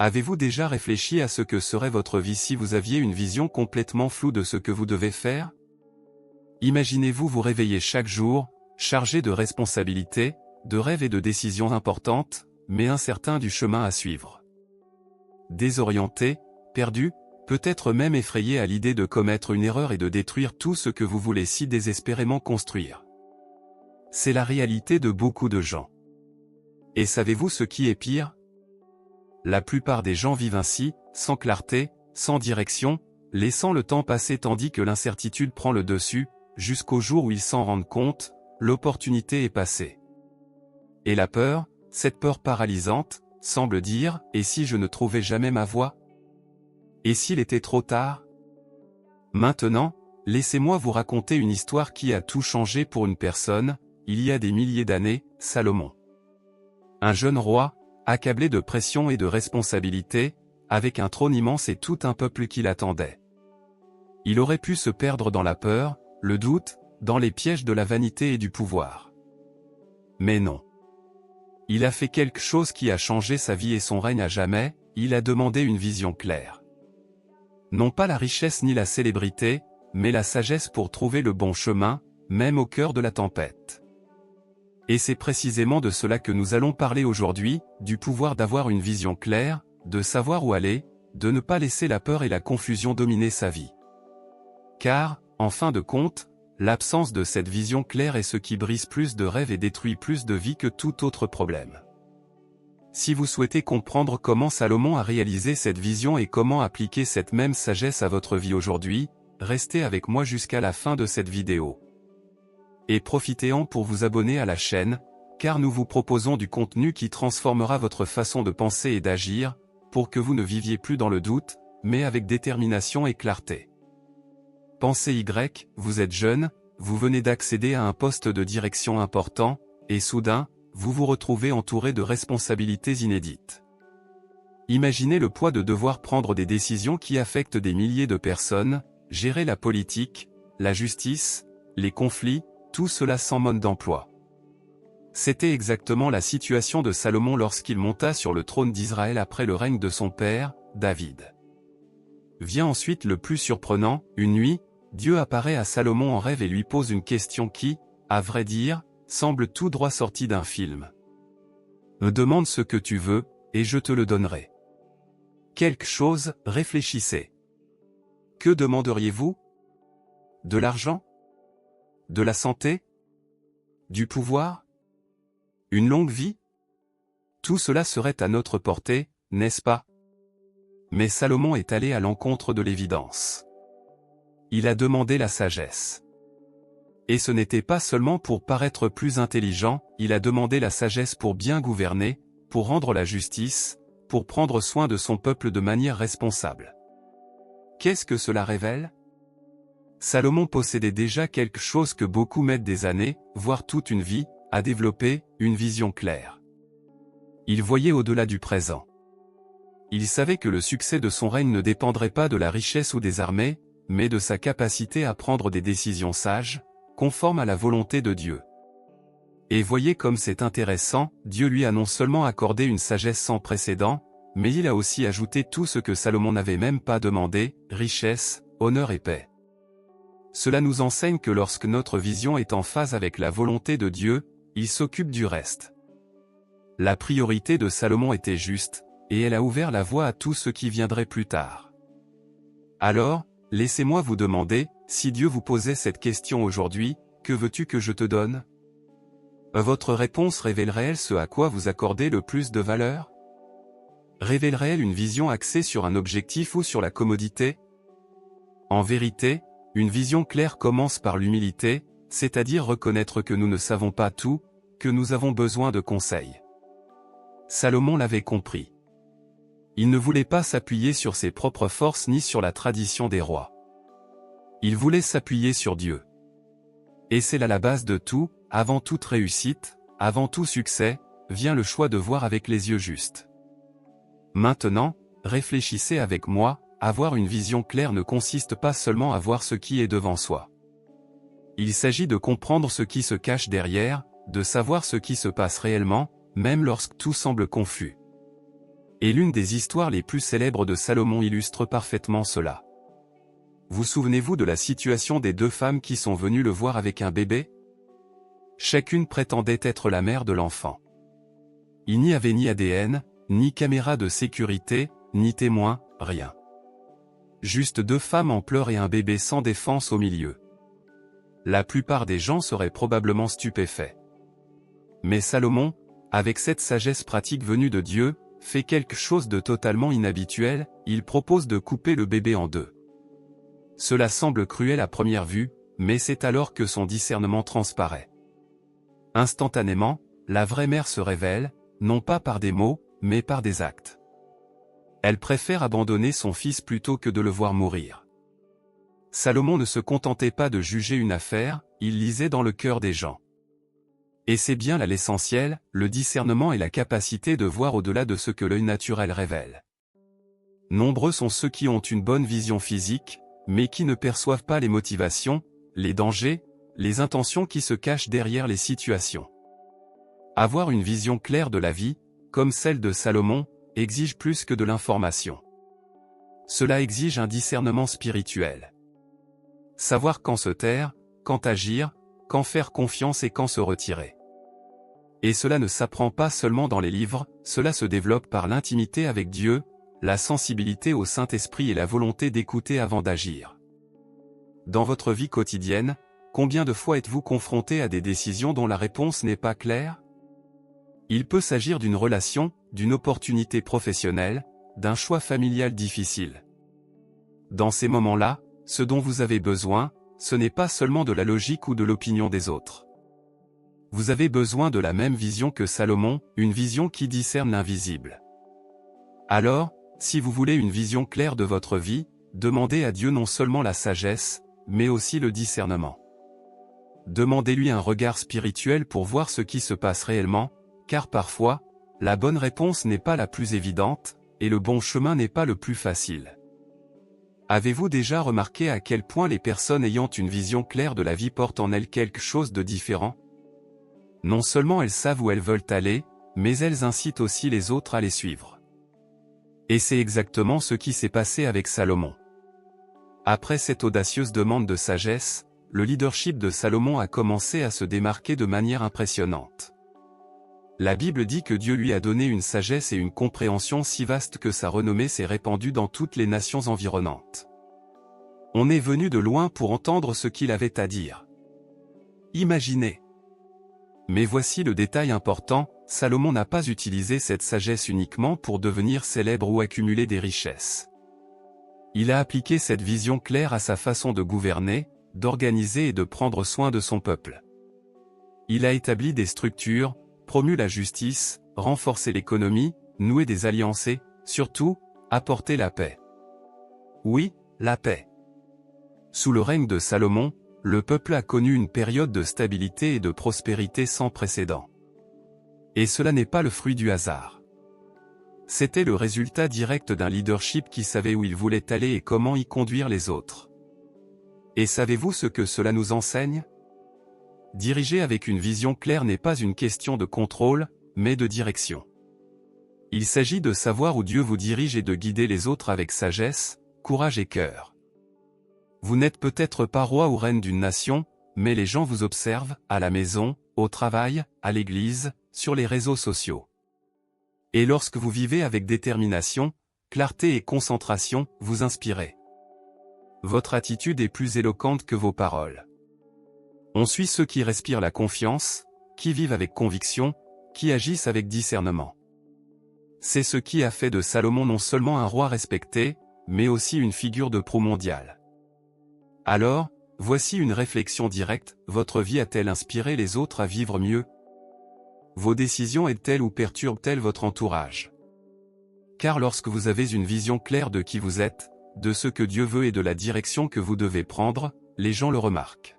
Avez-vous déjà réfléchi à ce que serait votre vie si vous aviez une vision complètement floue de ce que vous devez faire? Imaginez-vous vous réveiller chaque jour, chargé de responsabilités, de rêves et de décisions importantes, mais incertain du chemin à suivre. Désorienté, perdu, peut-être même effrayé à l'idée de commettre une erreur et de détruire tout ce que vous voulez si désespérément construire. C'est la réalité de beaucoup de gens. Et savez-vous ce qui est pire? La plupart des gens vivent ainsi, sans clarté, sans direction, laissant le temps passer tandis que l'incertitude prend le dessus, jusqu'au jour où ils s'en rendent compte, l'opportunité est passée. Et la peur, cette peur paralysante, semble dire « Et si je ne trouvais jamais ma voie? Et s'il était trop tard ?» Maintenant, laissez-moi vous raconter une histoire qui a tout changé pour une personne, il y a des milliers d'années, Salomon. Un jeune roi, accablé de pression et de responsabilités, avec un trône immense et tout un peuple qui l'attendait. Il aurait pu se perdre dans la peur, le doute, dans les pièges de la vanité et du pouvoir. Mais non. Il a fait quelque chose qui a changé sa vie et son règne à jamais, il a demandé une vision claire. Non pas la richesse ni la célébrité, mais la sagesse pour trouver le bon chemin, même au cœur de la tempête. Et c'est précisément de cela que nous allons parler aujourd'hui, du pouvoir d'avoir une vision claire, de savoir où aller, de ne pas laisser la peur et la confusion dominer sa vie. Car, en fin de compte, l'absence de cette vision claire est ce qui brise plus de rêves et détruit plus de vies que tout autre problème. Si vous souhaitez comprendre comment Salomon a réalisé cette vision et comment appliquer cette même sagesse à votre vie aujourd'hui, restez avec moi jusqu'à la fin de cette vidéo. Et profitez-en pour vous abonner à la chaîne, car nous vous proposons du contenu qui transformera votre façon de penser et d'agir, pour que vous ne viviez plus dans le doute, mais avec détermination et clarté. Pensez Y, vous êtes jeune, vous venez d'accéder à un poste de direction important, et soudain, vous vous retrouvez entouré de responsabilités inédites. Imaginez le poids de devoir prendre des décisions qui affectent des milliers de personnes, gérer la politique, la justice, les conflits, tout cela sans mode d'emploi. C'était exactement la situation de Salomon lorsqu'il monta sur le trône d'Israël après le règne de son père, David. Vient ensuite le plus surprenant, une nuit, Dieu apparaît à Salomon en rêve et lui pose une question qui, à vrai dire, semble tout droit sortie d'un film. Me demande ce que tu veux, et je te le donnerai. Quelque chose, réfléchissez. Que demanderiez-vous? De l'argent? De la santé? Du pouvoir? Une longue vie? Tout cela serait à notre portée, n'est-ce pas? Mais Salomon est allé à l'encontre de l'évidence. Il a demandé la sagesse. Et ce n'était pas seulement pour paraître plus intelligent, il a demandé la sagesse pour bien gouverner, pour rendre la justice, pour prendre soin de son peuple de manière responsable. Qu'est-ce que cela révèle? Salomon possédait déjà quelque chose que beaucoup mettent des années, voire toute une vie, à développer, une vision claire. Il voyait au-delà du présent. Il savait que le succès de son règne ne dépendrait pas de la richesse ou des armées, mais de sa capacité à prendre des décisions sages, conformes à la volonté de Dieu. Et voyez comme c'est intéressant, Dieu lui a non seulement accordé une sagesse sans précédent, mais il a aussi ajouté tout ce que Salomon n'avait même pas demandé, richesse, honneur et paix. Cela nous enseigne que lorsque notre vision est en phase avec la volonté de Dieu, il s'occupe du reste. La priorité de Salomon était juste, et elle a ouvert la voie à tout ce qui viendrait plus tard. Alors, laissez-moi vous demander, si Dieu vous posait cette question aujourd'hui, que veux-tu que je te donne? Votre réponse révélerait-elle ce à quoi vous accordez le plus de valeur? Révélerait-elle une vision axée sur un objectif ou sur la commodité? En vérité, une vision claire commence par l'humilité, c'est-à-dire reconnaître que nous ne savons pas tout, que nous avons besoin de conseils. Salomon l'avait compris. Il ne voulait pas s'appuyer sur ses propres forces ni sur la tradition des rois. Il voulait s'appuyer sur Dieu. Et c'est là la base de tout, avant toute réussite, avant tout succès, vient le choix de voir avec les yeux justes. Maintenant, réfléchissez avec moi, avoir une vision claire ne consiste pas seulement à voir ce qui est devant soi. Il s'agit de comprendre ce qui se cache derrière, de savoir ce qui se passe réellement, même lorsque tout semble confus. Et l'une des histoires les plus célèbres de Salomon illustre parfaitement cela. Vous souvenez-vous de la situation des deux femmes qui sont venues le voir avec un bébé? Chacune prétendait être la mère de l'enfant. Il n'y avait ni ADN, ni caméra de sécurité, ni témoin, rien. Juste deux femmes en pleurs et un bébé sans défense au milieu. La plupart des gens seraient probablement stupéfaits. Mais Salomon, avec cette sagesse pratique venue de Dieu, fait quelque chose de totalement inhabituel, il propose de couper le bébé en deux. Cela semble cruel à première vue, mais c'est alors que son discernement transparaît. Instantanément, la vraie mère se révèle, non pas par des mots, mais par des actes. Elle préfère abandonner son fils plutôt que de le voir mourir. Salomon ne se contentait pas de juger une affaire, il lisait dans le cœur des gens. Et c'est bien là l'essentiel, le discernement et la capacité de voir au-delà de ce que l'œil naturel révèle. Nombreux sont ceux qui ont une bonne vision physique, mais qui ne perçoivent pas les motivations, les dangers, les intentions qui se cachent derrière les situations. Avoir une vision claire de la vie, comme celle de Salomon, exige plus que de l'information. Cela exige un discernement spirituel. Savoir quand se taire, quand agir, quand faire confiance et quand se retirer. Et cela ne s'apprend pas seulement dans les livres, cela se développe par l'intimité avec Dieu, la sensibilité au Saint-Esprit et la volonté d'écouter avant d'agir. Dans votre vie quotidienne, combien de fois êtes-vous confronté à des décisions dont la réponse n'est pas claire? Il peut s'agir d'une relation, d'une opportunité professionnelle, d'un choix familial difficile. Dans ces moments-là, ce dont vous avez besoin, ce n'est pas seulement de la logique ou de l'opinion des autres. Vous avez besoin de la même vision que Salomon, une vision qui discerne l'invisible. Alors, si vous voulez une vision claire de votre vie, demandez à Dieu non seulement la sagesse, mais aussi le discernement. Demandez-lui un regard spirituel pour voir ce qui se passe réellement, car parfois, la bonne réponse n'est pas la plus évidente, et le bon chemin n'est pas le plus facile. Avez-vous déjà remarqué à quel point les personnes ayant une vision claire de la vie portent en elles quelque chose de différent? Non seulement elles savent où elles veulent aller, mais elles incitent aussi les autres à les suivre. Et c'est exactement ce qui s'est passé avec Salomon. Après cette audacieuse demande de sagesse, le leadership de Salomon a commencé à se démarquer de manière impressionnante. La Bible dit que Dieu lui a donné une sagesse et une compréhension si vastes que sa renommée s'est répandue dans toutes les nations environnantes. On est venu de loin pour entendre ce qu'il avait à dire. Imaginez. Mais voici le détail important, Salomon n'a pas utilisé cette sagesse uniquement pour devenir célèbre ou accumuler des richesses. Il a appliqué cette vision claire à sa façon de gouverner, d'organiser et de prendre soin de son peuple. Il a établi des structures, promu la justice, renforcé l'économie, noué des alliances et, surtout, apporté la paix. Oui, la paix. Sous le règne de Salomon, le peuple a connu une période de stabilité et de prospérité sans précédent. Et cela n'est pas le fruit du hasard. C'était le résultat direct d'un leadership qui savait où il voulait aller et comment y conduire les autres. Et savez-vous ce que cela nous enseigne? Diriger avec une vision claire n'est pas une question de contrôle, mais de direction. Il s'agit de savoir où Dieu vous dirige et de guider les autres avec sagesse, courage et cœur. Vous n'êtes peut-être pas roi ou reine d'une nation, mais les gens vous observent, à la maison, au travail, à l'église, sur les réseaux sociaux. Et lorsque vous vivez avec détermination, clarté et concentration, vous inspirez. Votre attitude est plus éloquente que vos paroles. On suit ceux qui respirent la confiance, qui vivent avec conviction, qui agissent avec discernement. C'est ce qui a fait de Salomon non seulement un roi respecté, mais aussi une figure de proue mondiale. Alors, voici une réflexion directe, votre vie a-t-elle inspiré les autres à vivre mieux? Vos décisions aident-elles ou perturbent-elles votre entourage? Car lorsque vous avez une vision claire de qui vous êtes, de ce que Dieu veut et de la direction que vous devez prendre, les gens le remarquent.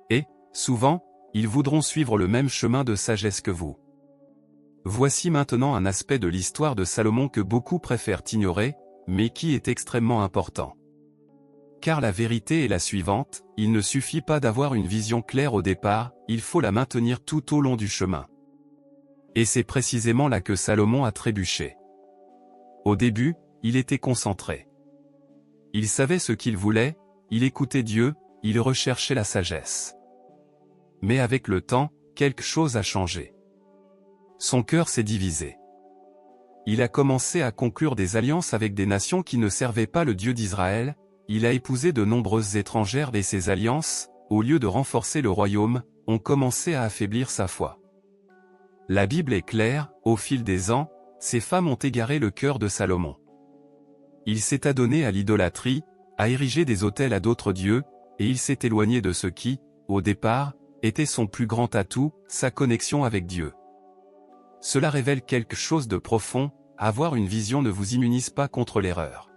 Et, souvent, ils voudront suivre le même chemin de sagesse que vous. Voici maintenant un aspect de l'histoire de Salomon que beaucoup préfèrent ignorer, mais qui est extrêmement important. Car la vérité est la suivante, il ne suffit pas d'avoir une vision claire au départ, il faut la maintenir tout au long du chemin. Et c'est précisément là que Salomon a trébuché. Au début, il était concentré. Il savait ce qu'il voulait, il écoutait Dieu, il recherchait la sagesse. Mais avec le temps, quelque chose a changé. Son cœur s'est divisé. Il a commencé à conclure des alliances avec des nations qui ne servaient pas le Dieu d'Israël, il a épousé de nombreuses étrangères et ces alliances, au lieu de renforcer le royaume, ont commencé à affaiblir sa foi. La Bible est claire, au fil des ans, ces femmes ont égaré le cœur de Salomon. Il s'est adonné à l'idolâtrie, a érigé des autels à d'autres dieux, et il s'est éloigné de ce qui, au départ, était son plus grand atout, sa connexion avec Dieu. Cela révèle quelque chose de profond, avoir une vision ne vous immunise pas contre l'erreur.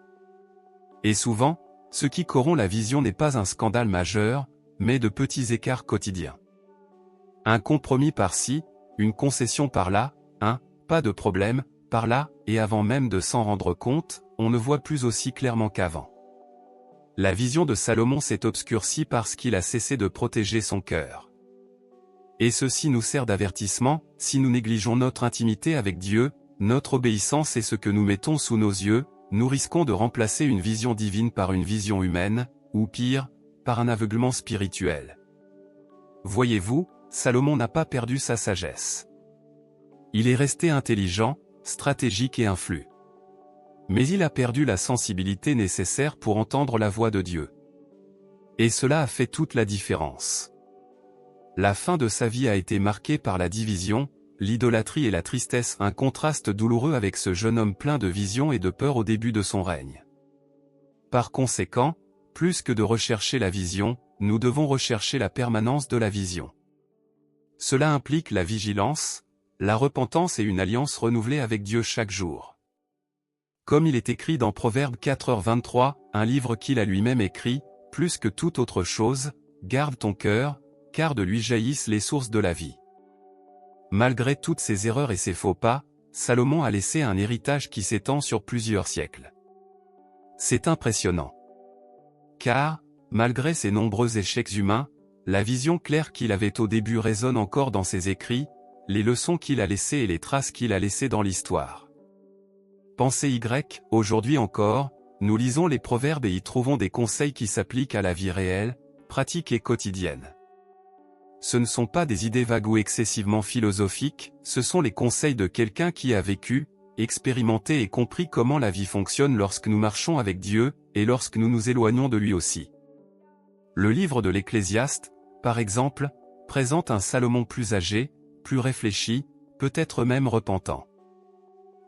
Et souvent, ce qui corrompt la vision n'est pas un scandale majeur, mais de petits écarts quotidiens. Un compromis par-ci, une concession par-là, pas de problème, par-là, et avant même de s'en rendre compte, on ne voit plus aussi clairement qu'avant. La vision de Salomon s'est obscurcie parce qu'il a cessé de protéger son cœur. Et ceci nous sert d'avertissement, si nous négligeons notre intimité avec Dieu, notre obéissance et ce que nous mettons sous nos yeux, nous risquons de remplacer une vision divine par une vision humaine, ou pire, par un aveuglement spirituel. Voyez-vous, Salomon n'a pas perdu sa sagesse. Il est resté intelligent, stratégique et influent. Mais il a perdu la sensibilité nécessaire pour entendre la voix de Dieu. Et cela a fait toute la différence. La fin de sa vie a été marquée par la division, l'idolâtrie et la tristesse, un contraste douloureux avec ce jeune homme plein de vision et de peur au début de son règne. Par conséquent, plus que de rechercher la vision, nous devons rechercher la permanence de la vision. Cela implique la vigilance, la repentance et une alliance renouvelée avec Dieu chaque jour. Comme il est écrit dans Proverbe 4h23, un livre qu'il a lui-même écrit, plus que toute autre chose, garde ton cœur, car de lui jaillissent les sources de la vie. Malgré toutes ses erreurs et ses faux pas, Salomon a laissé un héritage qui s'étend sur plusieurs siècles. C'est impressionnant. Car, malgré ses nombreux échecs humains, la vision claire qu'il avait au début résonne encore dans ses écrits, les leçons qu'il a laissées et les traces qu'il a laissées dans l'histoire. Pensez aujourd'hui encore, nous lisons les proverbes et y trouvons des conseils qui s'appliquent à la vie réelle, pratique et quotidienne. Ce ne sont pas des idées vagues ou excessivement philosophiques, ce sont les conseils de quelqu'un qui a vécu, expérimenté et compris comment la vie fonctionne lorsque nous marchons avec Dieu, et lorsque nous nous éloignons de lui aussi. Le livre de l'Ecclésiaste, par exemple, présente un Salomon plus âgé, plus réfléchi, peut-être même repentant.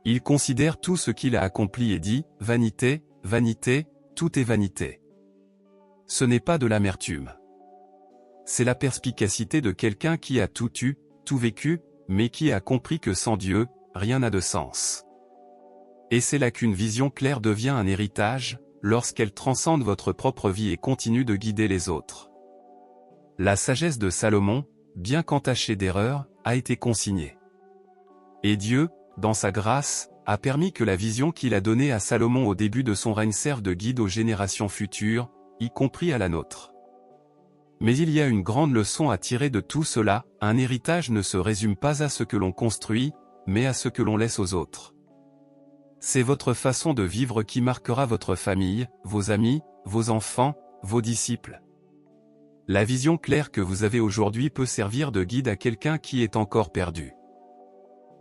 Il considère tout ce qu'il a accompli et dit, « Vanité, vanité, tout est vanité ». Ce n'est pas de l'amertume. C'est la perspicacité de quelqu'un qui a tout eu, tout vécu, mais qui a compris que sans Dieu, rien n'a de sens. Et c'est là qu'une vision claire devient un héritage, lorsqu'elle transcende votre propre vie et continue de guider les autres. La sagesse de Salomon, bien qu'entachée d'erreurs, a été consignée. Et Dieu, dans sa grâce, a permis que la vision qu'il a donnée à Salomon au début de son règne serve de guide aux générations futures, y compris à la nôtre. Mais il y a une grande leçon à tirer de tout cela, un héritage ne se résume pas à ce que l'on construit, mais à ce que l'on laisse aux autres. C'est votre façon de vivre qui marquera votre famille, vos amis, vos enfants, vos disciples. La vision claire que vous avez aujourd'hui peut servir de guide à quelqu'un qui est encore perdu.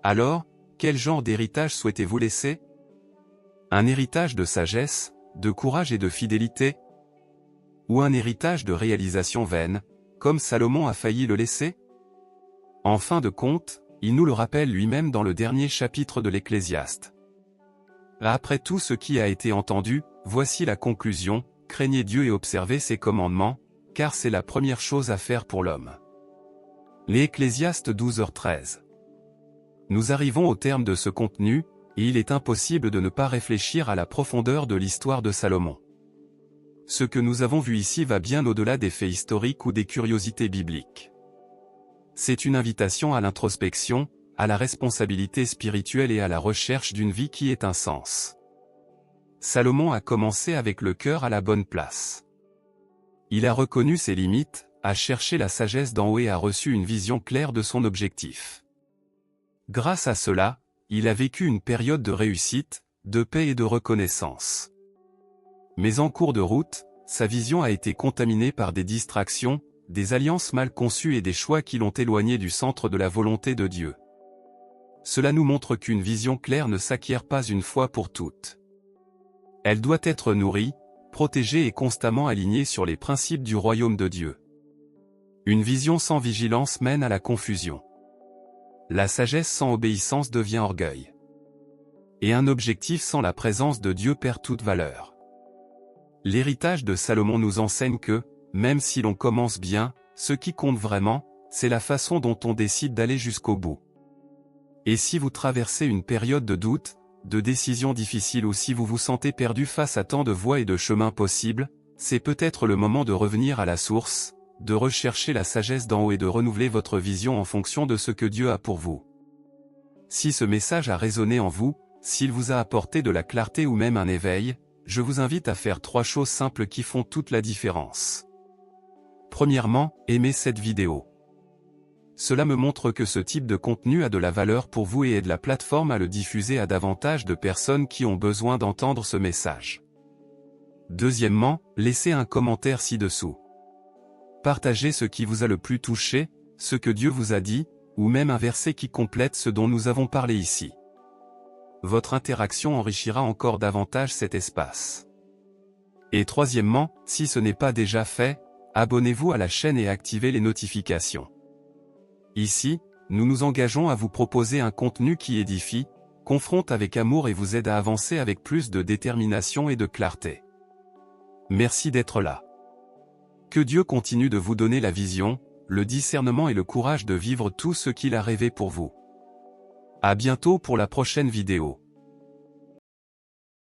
Alors, quel genre d'héritage souhaitez-vous laisser? Un héritage de sagesse, de courage et de fidélité? Ou un héritage de réalisation vaine, comme Salomon a failli le laisser? En fin de compte, il nous le rappelle lui-même dans le dernier chapitre de l'Ecclésiaste. Après tout ce qui a été entendu, voici la conclusion, craignez Dieu et observez ses commandements, car c'est la première chose à faire pour l'homme. L'Ecclésiaste 12h13. Nous arrivons au terme de ce contenu, et il est impossible de ne pas réfléchir à la profondeur de l'histoire de Salomon. Ce que nous avons vu ici va bien au-delà des faits historiques ou des curiosités bibliques. C'est une invitation à l'introspection, à la responsabilité spirituelle et à la recherche d'une vie qui ait un sens. Salomon a commencé avec le cœur à la bonne place. Il a reconnu ses limites, a cherché la sagesse d'en haut et a reçu une vision claire de son objectif. Grâce à cela, il a vécu une période de réussite, de paix et de reconnaissance. Mais en cours de route, sa vision a été contaminée par des distractions, des alliances mal conçues et des choix qui l'ont éloigné du centre de la volonté de Dieu. Cela nous montre qu'une vision claire ne s'acquiert pas une fois pour toutes. Elle doit être nourrie, protégée et constamment alignée sur les principes du royaume de Dieu. Une vision sans vigilance mène à la confusion. La sagesse sans obéissance devient orgueil. Et un objectif sans la présence de Dieu perd toute valeur. L'héritage de Salomon nous enseigne que, même si l'on commence bien, ce qui compte vraiment, c'est la façon dont on décide d'aller jusqu'au bout. Et si vous traversez une période de doute, de décisions difficiles ou si vous vous sentez perdu face à tant de voies et de chemins possibles, c'est peut-être le moment de revenir à la source, de rechercher la sagesse d'en haut et de renouveler votre vision en fonction de ce que Dieu a pour vous. Si ce message a résonné en vous, s'il vous a apporté de la clarté ou même un éveil, je vous invite à faire 3 choses simples qui font toute la différence. Premièrement, aimez cette vidéo. Cela me montre que ce type de contenu a de la valeur pour vous et aide la plateforme à le diffuser à davantage de personnes qui ont besoin d'entendre ce message. Deuxièmement, laissez un commentaire ci-dessous. Partagez ce qui vous a le plus touché, ce que Dieu vous a dit, ou même un verset qui complète ce dont nous avons parlé ici. Votre interaction enrichira encore davantage cet espace. Et troisièmement, si ce n'est pas déjà fait, abonnez-vous à la chaîne et activez les notifications. Ici, nous nous engageons à vous proposer un contenu qui édifie, confronte avec amour et vous aide à avancer avec plus de détermination et de clarté. Merci d'être là. Que Dieu continue de vous donner la vision, le discernement et le courage de vivre tout ce qu'il a rêvé pour vous. À bientôt pour la prochaine vidéo.